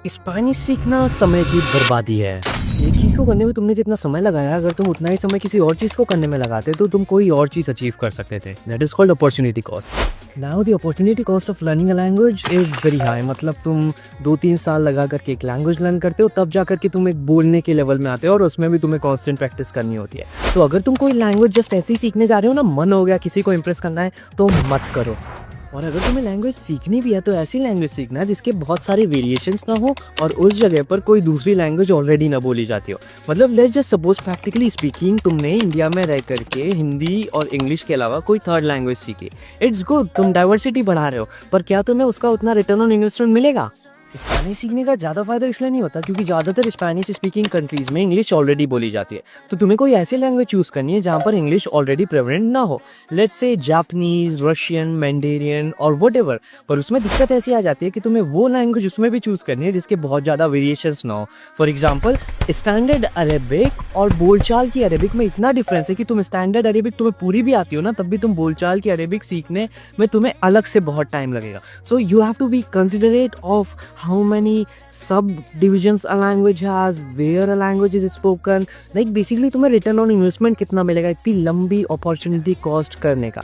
Spanish सीखना समय की बर्बादी है। एक चीज़ को करने में तुमने जितना समय लगाया, अगर तुम उतना ही समय किसी और चीज़ को करने में लगाते तो तुम कोई और चीज़ अचीव कर सकते थे। That is called opportunity cost. Now the opportunity cost of learning a language is very high. मतलब तुम 2-3 साल लगा करके एक लैंग्वेज लर्न करते हो, तब जा करके तुम एक बोलने के लेवल में आते हो और उसमें भी तुम्हें कॉन्स्टेंट प्रैक्टिस करनी होती है। तो अगर तुम कोई लैंग्वेज जस्ट ऐसे ही सीखने जा रहे हो ना, मन हो गया किसी को इम्प्रेस करना है, तो मत करो। और अगर तुम्हें लैंग्वेज सीखनी भी है तो ऐसी लैंग्वेज सीखना जिसके बहुत सारे वेरिएशंस ना हो और उस जगह पर कोई दूसरी लैंग्वेज ऑलरेडी ना बोली जाती हो। मतलब let's just suppose practically speaking तुमने इंडिया में रह करके हिंदी और इंग्लिश के अलावा कोई थर्ड लैंग्वेज सीखी। इट्स गुड, तुम डाइवर्सिटी बढ़ा रहे हो, पर क्या तुम्हें उसका उतना रिटर्न ऑन इन्वेस्टमेंट मिलेगा? स्पेनिश सीखने का ज़्यादा फायदा इसलिए नहीं होता क्योंकि ज़्यादातर स्पेनिश स्पीकिंग कंट्रीज में इंग्लिश ऑलरेडी बोली जाती है। तो तुम्हें कोई ऐसी लैंग्वेज चूज करनी है जहाँ पर इंग्लिश ऑलरेडी प्रेवलेंट ना हो। Let's say Japanese, Russian, mandarin और व्हाटएवर। पर उसमें दिक्कत ऐसी आ जाती है कि तुम्हें वो लैंग्वेज उसमें भी चूज करनी है जिसके बहुत ज़्यादा वेरिएशंस ना हो। फॉर एग्जाम्पल स्टैंडर्ड अरेबिक और बोलचाल की अरेबिक में इतना डिफरेंस है कि तुम स्टैंडर्ड अरेबिक तुम्हें पूरी भी आती हो ना, तब भी तुम बोलचाल की अरेबिक सीखने में तुम्हें अलग से बहुत टाइम लगेगा। So you have to be considerate of how many subdivisions a language has, where a language is spoken, like basically तुम्हें रिटर्न ऑन इन्वेस्टमेंट कितना मिलेगा इतनी लंबी अपॉर्चुनिटी कॉस्ट करने का।